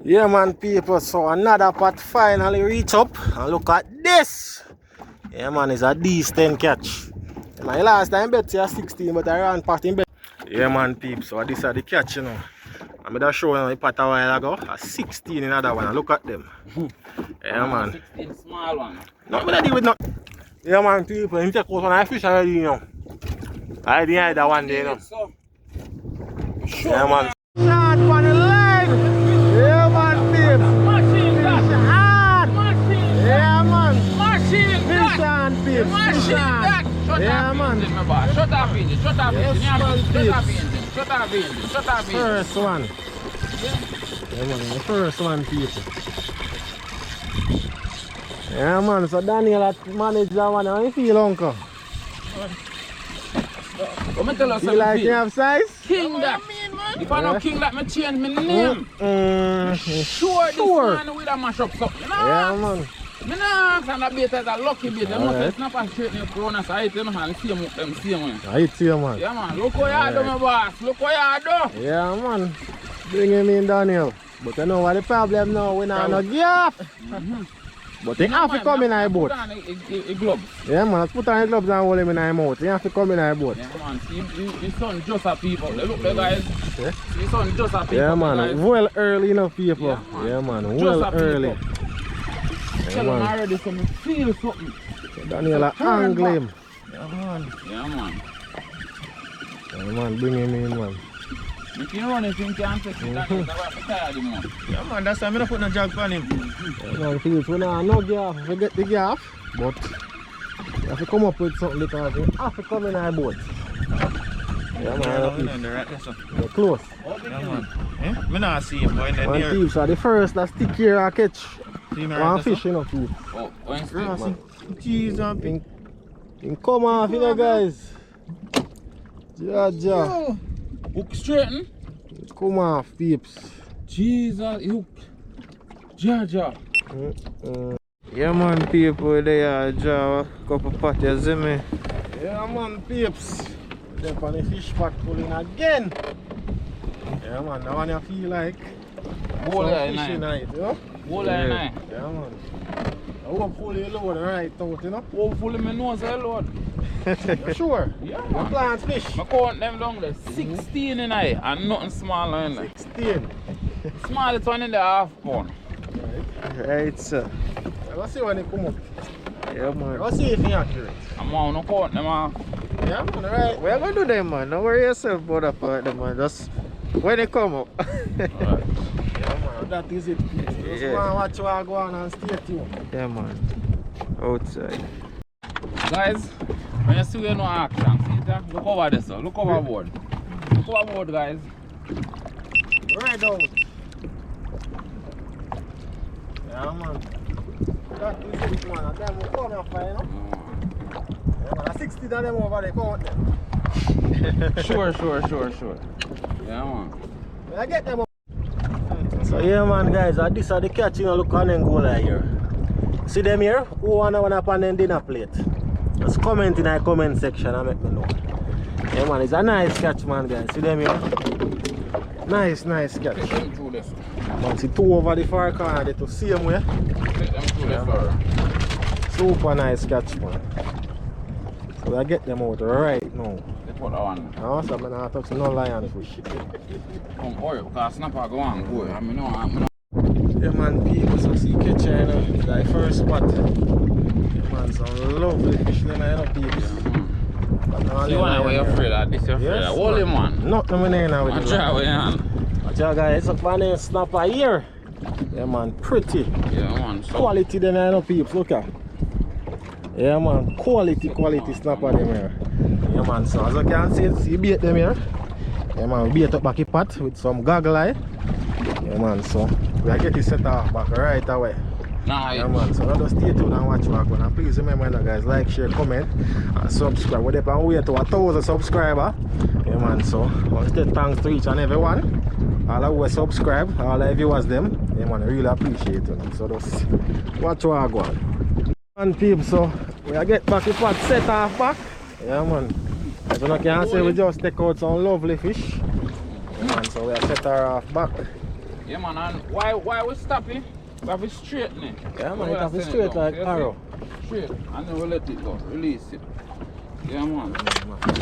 Yeah man people, so another pot finally reach up and look at this. Yeah man, it's a decent catch. My last time bet you 16 but I ran past him bet. Yeah man people, so this is the catch you know. I'm just showing the pot a while ago. A 16 in another one, look at them. Yeah man. 16 small one. No, but I deal with no. Yeah man people, him take out one of the fish already you know. I didn't that one day you know. Yeah man. Shot on the line! Yeah man people! Machine that! Hard! Machine that! Yeah man! Machine Fish that! on people! Machine that! Yeah man! Shut up engine, shut up Yes, engine, man, shut up engine, shut up engine, shut up engine. First one! Yeah man, the first one people! Yeah man, so Daniel had managed that one. How you feel uncle? What me tell us You like you have size? King that! If I know King that, me change my name. Sure, this man will a mash up something. Yeah man. Me nah ask and a bait as a lucky bait. Them must Alright. snap and straight in the corner so I tell them and see them same. I hit you man. Yeah man, look how you do my boss, look how you do. Yeah man. Bring him in Daniel. But you know what the problem now, we not no gap. But he have to come in our boat. Put on a glove. Yeah man, let's put on the gloves and hold him in our mouth. He have to come in our boat. Yeah man, see his son just a people. Look the guys. Yeah. His son just a people. Yeah man, guys. well early enough people. Yeah, man. Yeah man, Just well a early. people. Yeah Tell him man. already so me feel something. Daniel a angle him. Yeah man. Yeah man. Yeah man, bring him in man. If you run it, you can't take it. That's why I'm tired of him. Yeah man, that's why I'm not putting a jug on him. Yeah man, Phillips, we not no gap. We get the gap, but you have to come up with something because you have to come in our boat. Yeah man, you're close. Yeah man. Eh? Me not see him boy in the One near. thieves are the first that stick here and catch See me one right fish, you know, too. Oh, when there, still, so? Cheese and pink. Think come off, you know, guys. Ja. hook straighten. Come off, peeps. Jesus, hook. Ja. Yeah man, people there draw a couple pot, you see me? Yeah, man, peeps. They're on the fish pot pulling again. Yeah, man, that one you feel like. Whole some eye fish nine. in it, you know? Whole eye nine. Yeah, man. I hope pull your load right out, you know? Hopefully me know say Lord. You sure? Yeah You man. plant fish? I count them down there. 16 in eye and nothing smaller in there. 16. Smallest one in the half pound. Right, sir. Let's see when they come up. Yeah man. Let's see if you're accurate. I'm on no count them off. Yeah, man, right. We're gonna do them man, don't worry yourself about that part them man, just when they come up. Yeah, man, that is it, peeps. Just Yeah. go and watch what go on and stay tuned. Yeah man. Outside. Guys, when you see you no action, see that? Look over this, sir. Look overboard. Look overboard, guys. Right out. Yeah, man. That is it, man. And them will come up, you know? Yeah, man. 60 of them over there, count them. Sure. Yeah, man. When I get them up. So, yeah, man, guys, this is the catch, you know, look on them go like here. See them here? Who wanna up on them dinner plate? Just comment in the comment section and make me know. Yeah, man, it's a nice catch, man, guys. See them here? Nice catch. Take them through this. Man, see two over the far corner, they to see them way. Take them through this, sir. Super nice catch, man. So I get them out right now. They put that one. Now, so I'm not touching no lion fish. Come oil, because snapper go on, boy. I mean, no. Yeah, man, people, so see catch here, you know, like first spot. Yeah, man, some lovely fish there, you know, people. See one way you're afraid of, this you're afraid of. Hold him, man. Nothing in there now with Man, the try with hand. Watch out, guys, up on the snapper here. Yeah, man, pretty. Yeah, man. So, Quality them, you know, people, look at. Yeah, man, quality snapper them here. Yeah, man, so as you can see bait them here. Yeah, man, we bait up back a pot with some goggle eye. Yeah, man, so we are getting set off back right away. nah, Yeah, man, so now just stay tuned and watch back one. And please remember, guys, like, share, comment, and subscribe. We're on way to 1,000 subscribers. Yeah, man, so I want to say thanks to each and everyone. All of you subscribe, all of you was them. Yeah, man, I really appreciate it. So just watch what I go on. And people, so we are get back the pot set off back. Yeah, man. As you can see, we just take out some lovely fish. Yeah, man, so we are set her off back. Yeah, man, and why we stopping? We have to straighten it. Yeah, man, it have to straight like arrow. Straight, and then we let it go, release it. Yeah, man.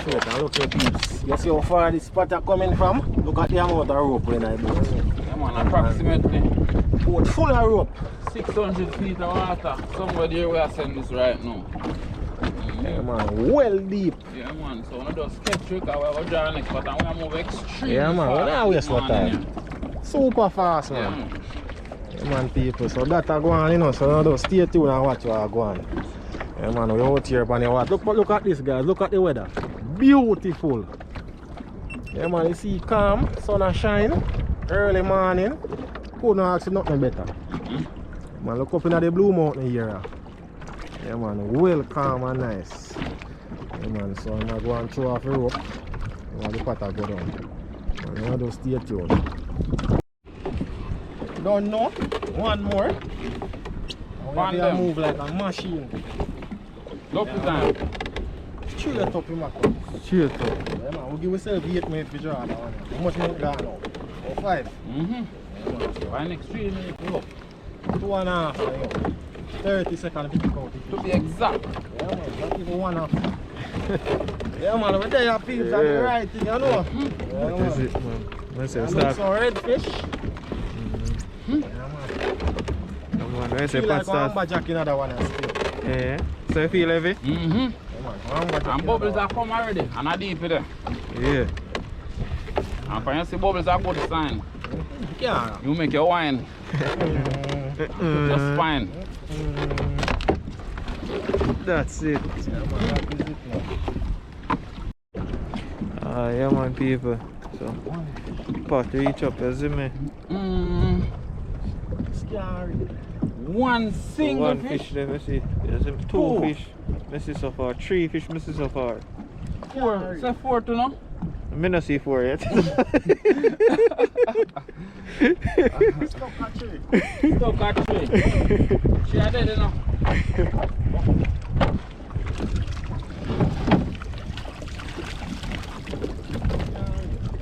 Straight, and look at peeps. You see how far this spot are coming from? Look at the amount of rope when I do. Yeah, man, approximately Boat full of rope. 600 feet of water. Somewhere there we are sending this right now. Yeah, man, well deep. Yeah, man, so we just sketch trick, we have a draw next spot and we move extremely Yeah, man, fast. we don't waste no time. Super fast, man. Yeah, man. Yeah, man, people. So that are going on, you know, so now just stay tuned and watch what are going on. Yeah, man, we're out here on the water. Look at this, guys. Look at the weather. Beautiful. Yeah, man, you see calm, sun a shine, early morning. Couldn't ask nothing better. Man, look up in the blue mountain here. Yeah, man, well calm and nice. Yeah, man, so I'm going to throw off the rope. And the patter go down. Man, you just stay tuned. Don't know. One more. We have to move like a machine. Look at time. Straight up in my cup. Straight up. Yeah, man, we'll give ourselves 8 minutes to draw that one. How much more gone now? Oh, 5. Why next 3 minutes? Look. 2.5. 30 seconds to pick out. To be exact. Yeah, man, not even 1.5. Yeah, man, we're there, peeps, and the right thing, you know. That is it, man. Let's say start. Some redfish. Yeah, man. Come on, let's say Feel pot like start. amberjack in other one and still. Yeah. So you feel heavy? Yeah, man, amberjack And in bubbles other are come already. And I deep there. Yeah. And when you see bubbles are good sign. one. Yeah. You make your wine. Just fine. That's it. Yeah, man, that is it now. Yeah, man, people. So, pot reach up, you see me? Scary. One So single one fish. fish, let me see. You see me? Two fish. Let me see so far. 3 fish, me see so far. 4. Say 4 to no? I may not see 4 yet. Stuck at tree. Stuck at 3. She are dead enough.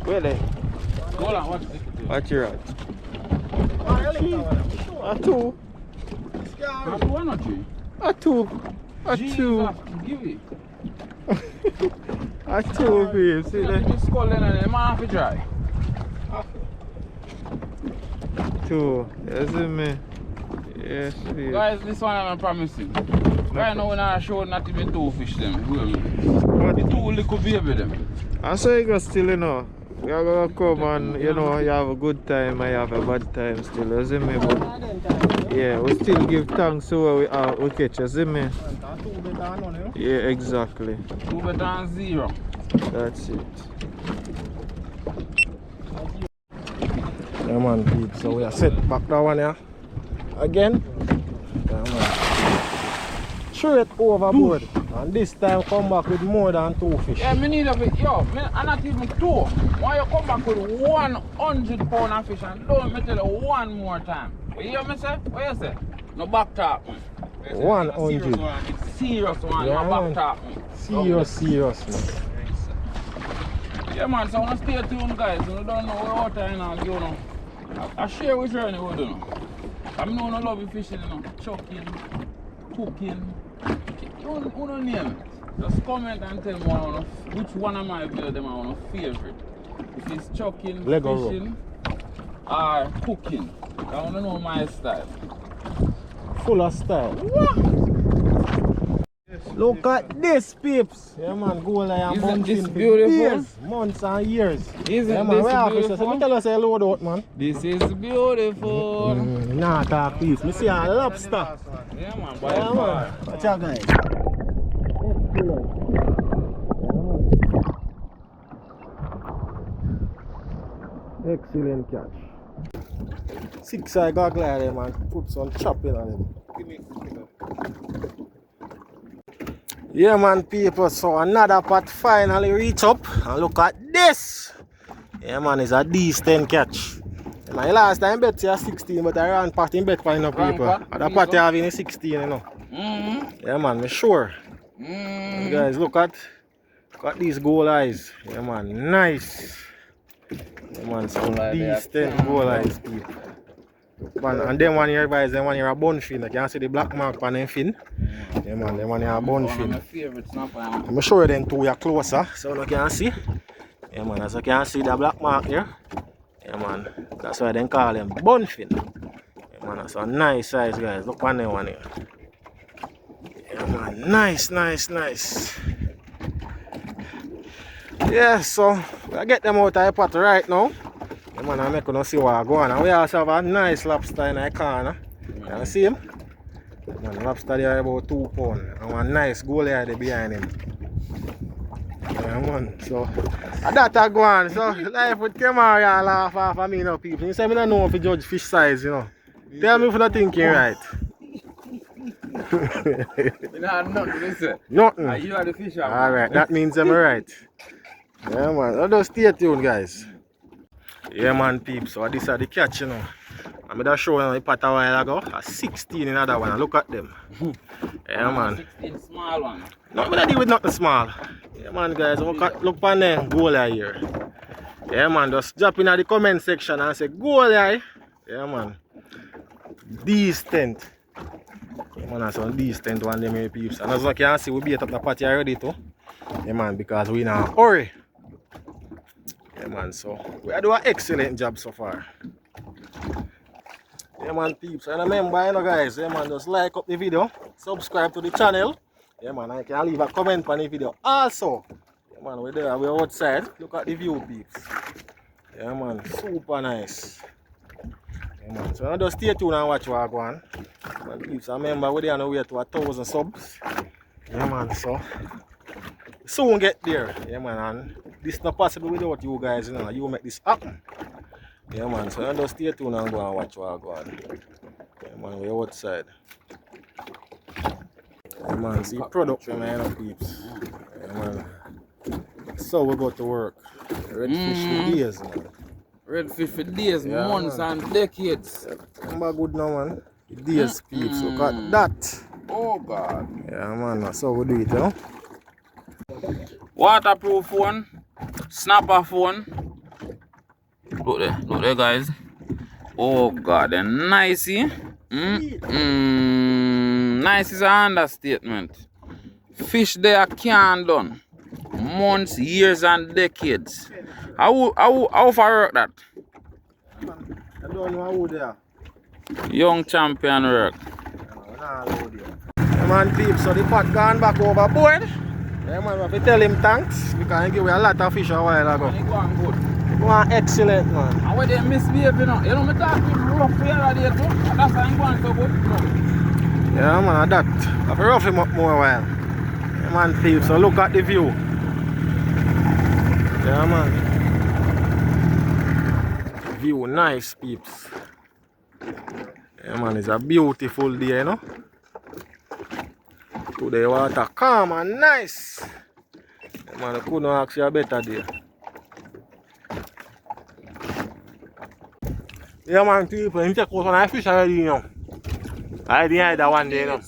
Where they? Hold on, watch this. Watch your rod. Oh, I like that one. A 2. Scary. 2 or not 3? A 2. A 2. Jesus, give it. A 2, babe. See that? This skull then and the man have to dry. 2. You see me? Yes, babe. Guys, this one I'm promising. Right now we're not showing not even 2 fish them. What? The 2 little baby them. I saw you go still, you know. We are going to come and, you know, you have a good time, I have a bad time still, you see me? But, yeah, we still give thanks to what we catch, you see me? Yeah, exactly. 2 better than 0. That's it. Yeah, man, peeps. So we are set back that one here. Again. Yeah, man. Straight overboard. And this time come back with more than 2 fish. Yeah, me need a bit. Yo, me, I'm not even 2. Why you come back with 100 pound of fish and don't me tell you one more time? You hear me say? What you say? No back talk, man. 100. Serious one, Yeah, no man. back talk, man. Serious, man. Yeah, man, so I want to stay tuned, guys. You don't know what water in and you know. I share which journey we do. I know no love fishing, you know. Chucking, cooking. You don't name it. Just comment and tell me which one of my videos them are favorite. If it's chucking, Lego fishing, or cooking. I want to know my style. Full of style. Look at this, peeps. Yeah, man, go like a Isn't bunch this in for beautiful? years, months and years. Isn't Yeah, man, this where are beautiful? fishes? Let me tell you, say load out, man. This is beautiful. Nah, talk peace. Me see a lobster. Yeah, man, by Yeah, far. man. Watch out, guys. Excellent catch. 6-eye goggle there, man. Put some chopping on them. Yeah, man, people. So another pot finally reach up. And look at this. Yeah, man, it's a decent catch. Yeah, man, last time bet you 16, but I ran pot in bet for enough people. And the pot you have in 16, you know. Yeah, man, me sure. You guys, look at these gold eyes. Yeah, man, nice. Yeah, man, some decent goal eyes, people. Man, and then one here, guys, then one here a bun fin. You can see the black mark on them fin. Yeah, man, then one here a bun fin. My favorite snapper. I'm show you them two are closer, so you can see. Yeah, man, as you can see the black mark here. Yeah, man, that's why they call them bun fin. Yeah, man, that's a nice size, guys. Look on that one here. Yeah, man, nice. Yeah, so I get them out of the pot right now. Yeah, man, I'm making you see what I go on. And we also have a nice lobster in the corner. You see him? Yeah, man, lobster there about 2 pounds. And one nice goalie there behind him. Yeah, man, so that I go on. So life with camera and laugh off of me now, people. You say I don't know if you judge fish size, you know. Tell me if you're not thinking right. Nothing. Nothing. You are the fish. Alright, that means I'm right. Yeah, man. So just stay tuned, guys. Yeah, man, peeps. So this is the catch, you know. I'm just showing you the pot a while ago. A 16 in another one. Look at them. Yeah, man. 16 small one. No, I'm not deal with nothing small. Yeah, man, guys. Look on them goalie here. Yeah, man. Just drop in the comment section and say goalie. Yeah, man. Decent. Yeah, man, that's some decent one, them here, peeps. And as you can see, we beat up the party already, too. Yeah, man, because we in a hurry. Yeah, man, so we are doing an excellent job so far. Yeah, man, peeps. And remember, you know, guys, yeah, man, just like up the video, subscribe to the channel. Yeah, man, I can leave a comment on the video. Also, yeah, man, we're there, we're outside. Look at the view, peeps. Yeah, man, super nice. Yeah, man, so just stay tuned and watch what I go on. Man, peeps, remember, we're there on the way to 1,000 subs. Yeah, man, so soon get there. Yeah, man, and this is not possible without you guys, you know. You make this happen. Yeah, man, so just stay tuned and go and watch what I go on. Yeah, man, we're outside. Yeah, man, see production, man, peeps. Yeah, man. So we go to work. Redfish for days, man. Redfish for days, Yeah, months, man. and decades. Remember good now, man. Days, peeps. Look at that. Oh, God. Yeah, man, that's how we do it, you know. Waterproof one, snapper phone. Look there, guys. Oh God, they're nice, eh? Nice is an understatement. Fish there can't done. Months, years, and decades. How far work that? I don't know who they are. Young champion work. Yeah, man, peeps, so the pot gone back overboard. Yeah, man, we have to tell him thanks because he gave away a lot of fish a while ago. And it go on good. Go on excellent, man. And when they misbehave, you know, me talk to him rough here there too. And that's why I'm going so good. No. Yeah, man, that. I have to rough him up more a while. Yeah, man, peeps, so look at the view. Yeah, man. View nice, peeps. Yeah, man, it's a beautiful day, you know. Today water calm and nice. Yeah, man, I couldn't ask you a better day. Yeah, man, people, you take out on fish already, you know. I didn't hide that one day, you know.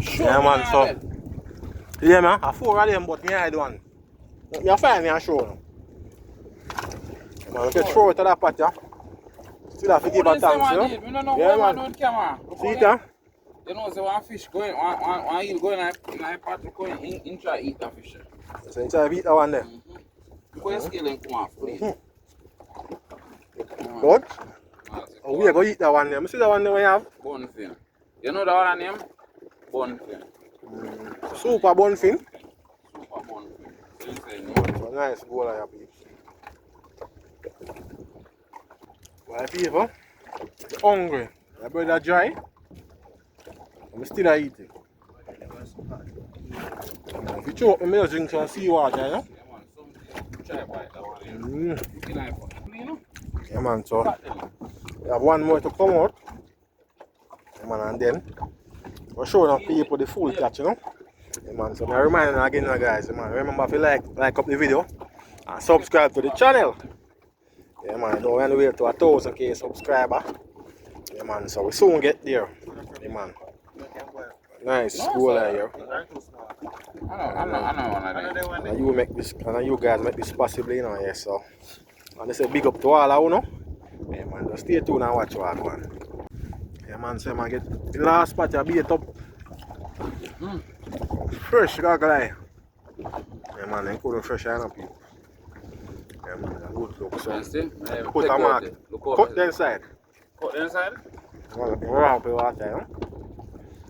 Yeah, man, so. Yeah, man, I 4 of them, but I hide one. You find me and show you. Yeah, man, you can throw it to that pot, yeah. Still have to give a thanks, you know. Yeah, man. See it, huh? You know, so one fish going, one eel going like pot going in try to eat that fish. So you try to beat that one there. Go and scale and come off, please. Good? Oh, we are going to eat that one there. You see that one there we have? Bonfin. You know that one name? Bonfin. Super bonfin. Super bonfin. So nice bowl of your peeps. Well, people, you're hungry. Your brother dry. I'm still eating. If you choke me, I'll drink some seawater, you know? Yeah, man, so we have one more to come out. Yeah, man, and then we're showing people the full catch, you know? Yeah, man, so I remind you again, guys, man, remember if you like up the video and subscribe to the channel. Yeah, man, don't want to wait to 1,000 subscriber. Yeah, man, so we soon get there. Yeah, man. Nice school here. I know one of them. And you make this, and you guys make this possible, you know, yeah, so. And they say big up to all of you know. Yeah man, just stay tuned and watch what man. Yeah man, so man get the last spot you beat up. Fresh gargle. Yeah man, they couldn't fresh enough people. Yeah man, that's good look so. Put a mark. Cut the inside. Cut the inside? Well, ramp with water, you know.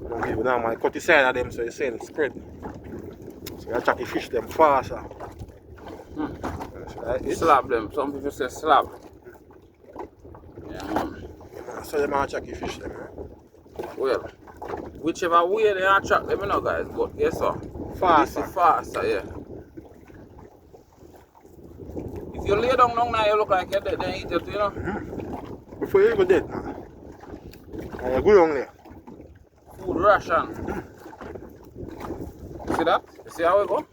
Don't give them man, cut the side of them so you see it spread. So you check the fish them faster. Slab them, some people say slab. Yeah man. So you might check the fish them, man. Well, whichever way they attract them, you know guys, but guess what? Faster. This is faster, yeah. If you lay down now, you look like you're dead, then eat it, you know? Before you even dead, man. And you're good on there. Food ration. See that? You see how we go?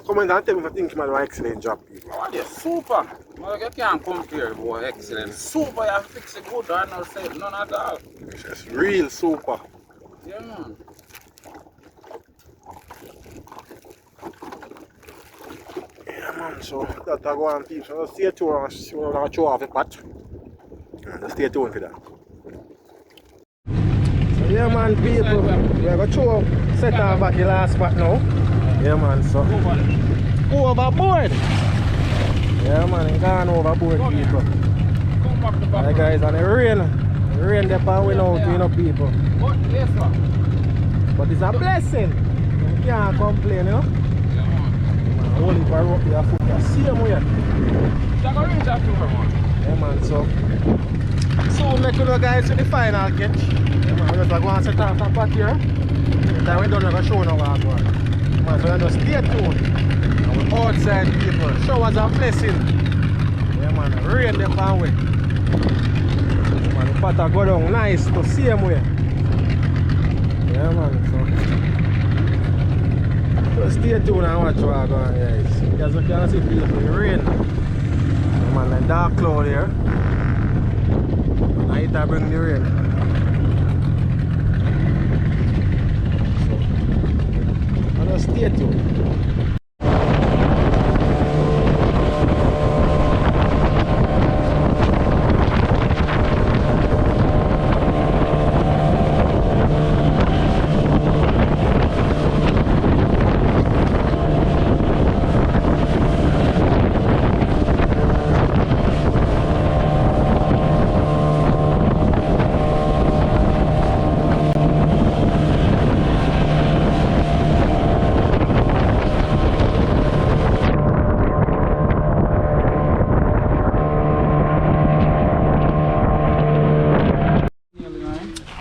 Come on and tell me if I think man do an excellent job, people. Oh, they're super. Well, you can't compare, boy. Excellent. Super, you fix it good. I don't say none at all. It's just real super. Yeah, man. Yeah, man. So that's go on, people. So stay tuned and see when we're going to show off the pot. And just stay tuned for that. So, yeah, man, people. We're going to show set off back the last spot now. Yeah, man. So go overboard. Yeah, man, and gone overboard, people. Come back to back. Alright, guys, and the rain there and we out, you know, people. But it's a blessing. You can't complain, you know. Yeah, man. Hold it for up your foot, the same way. Yeah, man, so make you know, guys, to the final catch. Yeah, man, we're just going to set off the pot here. Then we're done with the show now, man, so just stay tuned. Outside people, showers are blessing. Yeah man, rain them pan way. Man, the pot go down nice to same way. Yeah man, so just stay tuned and watch what going on, guys. As you can see people, the rain. Yeah man, the dark cloud here. And it bring the rain. So just stay tuned.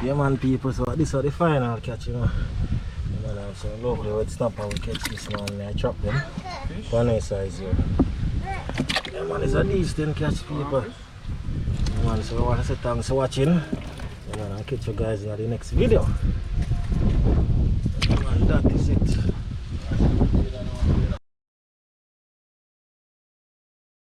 Yeah man people, so this is the final catch, you know. You know, so lovely red snapper we catch this man and I chop them. One nice size here. Yeah man, it's a decent catch people. Yeah, man, so I want to say thanks for watching. Yeah, man, I'll catch you guys in the next video. Yeah, man, that is it.